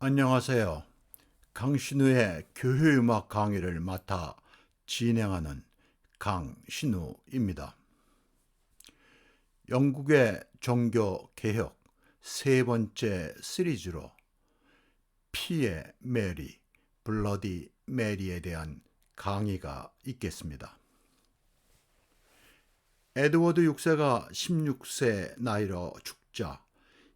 안녕하세요. 강신우의 교회음악 강의를 맡아 진행하는 강신우입니다. 영국의 종교 개혁 세 번째 시리즈로 피의 메리, 블러디 메리에 대한 강의가 있겠습니다. 에드워드 6세가 16세 나이로 죽자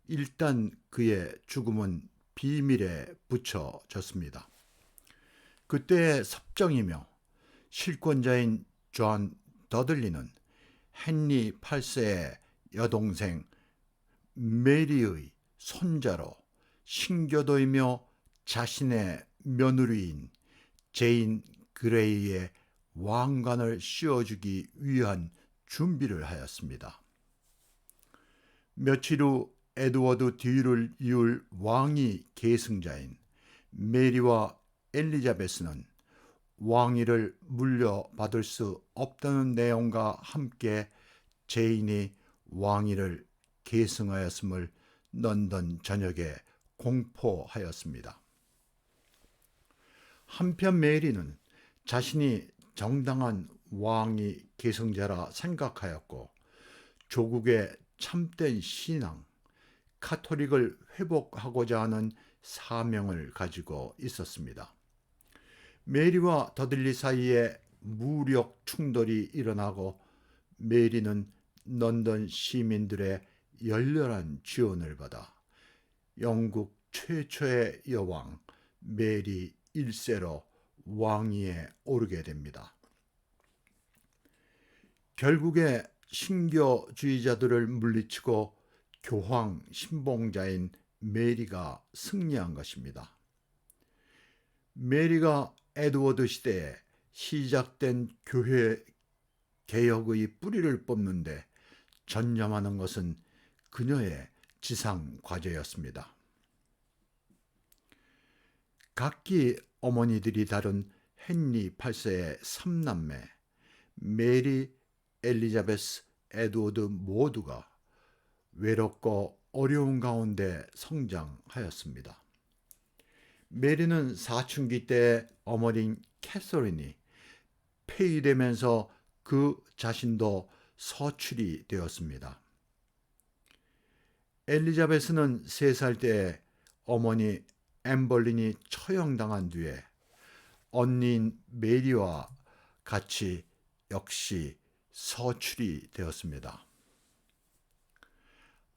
일단 그의 죽음은 비밀에 붙여졌습니다. 그때의 섭정이며 실권자인 존 더들리는 헨리 8세의 여동생 메리의 손자로 신교도이며 자신의 며느리인 제인 그레이의 왕관을 씌워주기 위한 준비를 하였습니다. 며칠 후 에드워드 뒤를 이을 왕위 계승자인 메리와 엘리자베스는 왕위를 물려받을 수 없다는 내용과 함께 제인이 왕위를 계승하였음을 런던 전역에 공포하였습니다. 한편 메리는 자신이 정당한 왕위 계승자라 생각하였고 조국의 참된 신앙, 카톨릭을 회복하고자 하는 사명을 가지고 있었습니다. 메리와 더들리 사이에 무력 충돌이 일어나고 메리는 런던 시민들의 열렬한 지원을 받아 영국 최초의 여왕 메리 1세로 왕위에 오르게 됩니다. 결국에 신교주의자들을 물리치고 교황 신봉자인 메리가 승리한 것입니다. 메리가 에드워드 시대에 시작된 교회 개혁의 뿌리를 뽑는데 전념하는 것은 그녀의 지상 과제였습니다. 각기 어머니들이 다른 헨리 8세의 3남매 메리, 엘리자베스, 에드워드 모두가 외롭고 어려운 가운데 성장하였습니다. 메리는 사춘기 때 어머니인 캐서린이 폐위되면서 그 자신도 서출이 되었습니다. 엘리자베스는 3살 때 어머니 엠벌린이 처형당한 뒤에 언니인 메리와 같이 역시 서출이 되었습니다.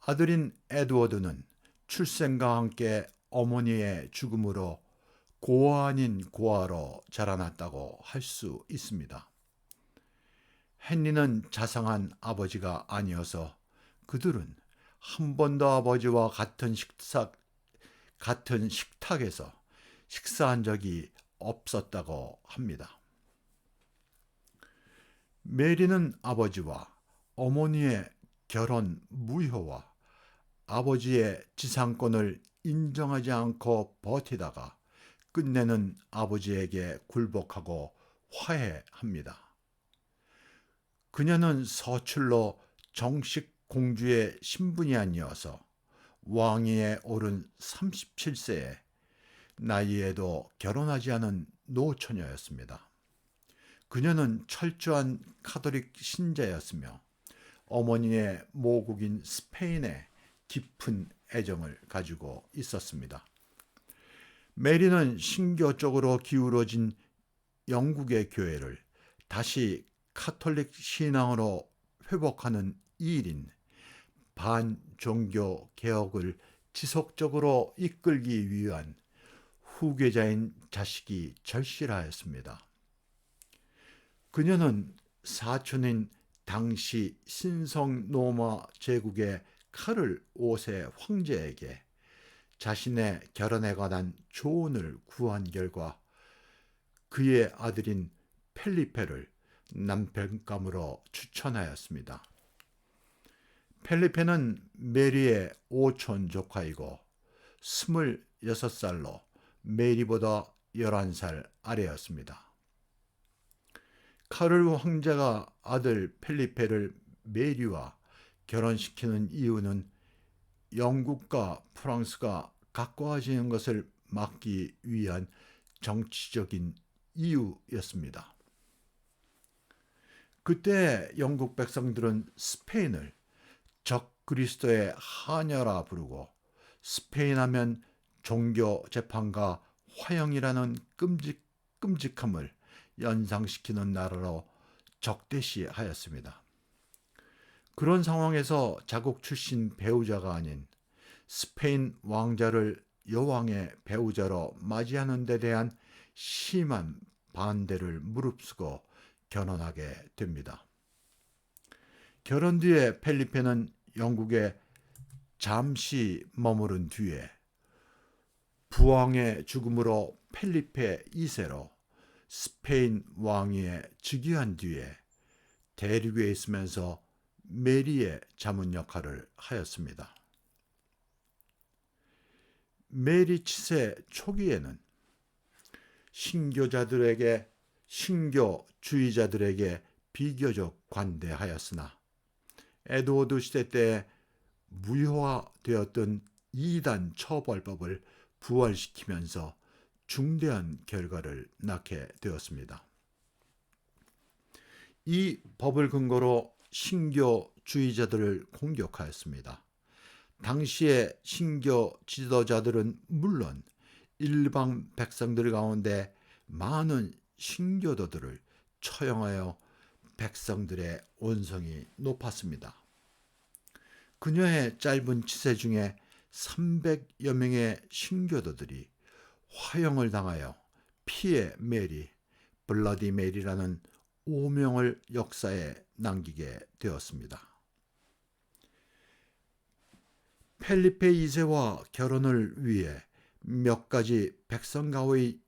아들인 에드워드는 출생과 함께 어머니의 죽음으로 고아 아닌 고아로 자라났다고 할 수 있습니다. 헨리는 자상한 아버지가 아니어서 그들은 한 번도 아버지와 같은 식탁에서 식사한 적이 없었다고 합니다. 메리는 아버지와 어머니의 결혼 무효와 아버지의 지상권을 인정하지 않고 버티다가 끝내는 아버지에게 굴복하고 화해합니다. 그녀는 서출로 정식 공주의 신분이 아니어서 왕위에 오른 37세에 나이에도 결혼하지 않은 노처녀였습니다. 그녀는 철저한 카톨릭 신자였으며 어머니의 모국인 스페인에 깊은 애정을 가지고 있었습니다. 메리는 신교 쪽으로 기울어진 영국의 교회를 다시 카톨릭 신앙으로 회복하는 일인 반종교 개혁을 지속적으로 이끌기 위한 후계자인 자식이 절실하였습니다. 그녀는 사촌인 당시 신성 로마 제국의 카를 5세 황제에게 자신의 결혼에 관한 조언을 구한 결과 그의 아들인 펠리페를 남편감으로 추천하였습니다. 펠리페는 메리의 오촌 조카이고 26살로 메리보다 11살 아래였습니다. 카를 황제가 아들 펠리페를 메리와 결혼시키는 이유는 영국과 프랑스가 가까워지는 것을 막기 위한 정치적인 이유였습니다. 그때 영국 백성들은 스페인을 적그리스도의 하녀라 부르고 스페인 하면 종교 재판과 화형이라는 끔찍함을 연상시키는 나라로 적대시하였습니다. 그런 상황에서 자국 출신 배우자가 아닌 스페인 왕자를 여왕의 배우자로 맞이하는 데 대한 심한 반대를 무릅쓰고 결혼하게 됩니다. 결혼 뒤에 펠리페는 영국에 잠시 머무른 뒤에 부왕의 죽음으로 펠리페 2세로 스페인 왕위에 즉위한 뒤에 대륙에 있으면서 메리의 자문 역할을 하였습니다. 메리 치세 초기에는 신교주의자들에게 비교적 관대하였으나 에드워드 시대 때 무효화되었던 이단 처벌법을 부활시키면서 중대한 결과를 낳게 되었습니다. 이 법을 근거로 신교주의자들을 공격하였습니다. 당시의 신교 지도자들은 물론 일반 백성들 가운데 많은 신교도들을 처형하여 백성들의 온성이 높았습니다. 그녀의 짧은 치세 중에 300여 명의 신교도들이 화형을 당하여 피의 메리, 블러디 메리라는 오명을 역사에 남기게 되었습니다. 펠리페 2세와 결혼을 위해 몇 가지 백성과의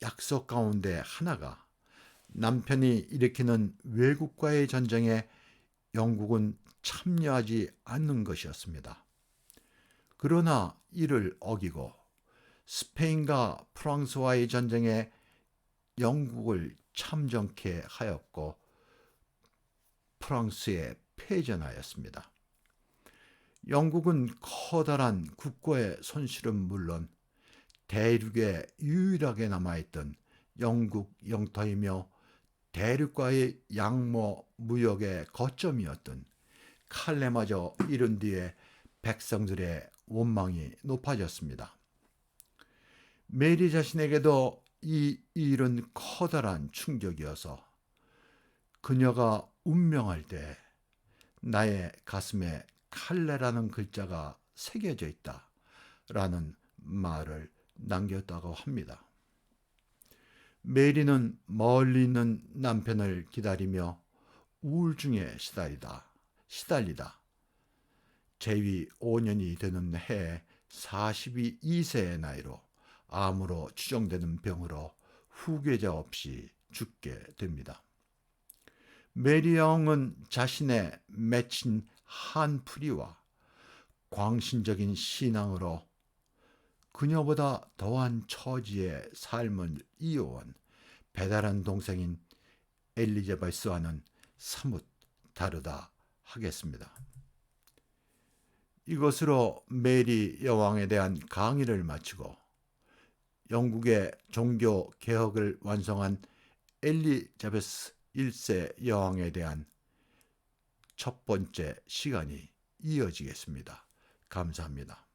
약속 가운데 하나가 남편이 일으키는 외국과의 전쟁에 영국은 참여하지 않는 것이었습니다. 그러나 이를 어기고 스페인과 프랑스와의 전쟁에 영국을 참전케 하였고 프랑스에 패전하였습니다. 영국은 커다란 국고의 손실은 물론 대륙에 유일하게 남아있던 영국 영토이며 대륙과의 양모 무역의 거점이었던 칼레마저 이른 뒤에 백성들의 원망이 높아졌습니다. 메리 자신에게도 이 일은 커다란 충격이어서 그녀가 운명할 때 나의 가슴에 칼레라는 글자가 새겨져 있다 라는 말을 남겼다고 합니다. 메리는 멀리 있는 남편을 기다리며 우울증에 시달리다 재위 5년이 되는 해에 42세의 나이로 암으로 추정되는 병으로 후계자 없이 죽게 됩니다. 메리 여왕은 자신의 맺힌 한풀이와 광신적인 신앙으로 그녀보다 더한 처지의 삶을 이어온 배달한 동생인 엘리자베스와는 사뭇 다르다 하겠습니다. 이것으로 메리 여왕에 대한 강의를 마치고 영국의 종교 개혁을 완성한 엘리자베스 1세 여왕에 대한 첫 번째 시간이 이어지겠습니다. 감사합니다.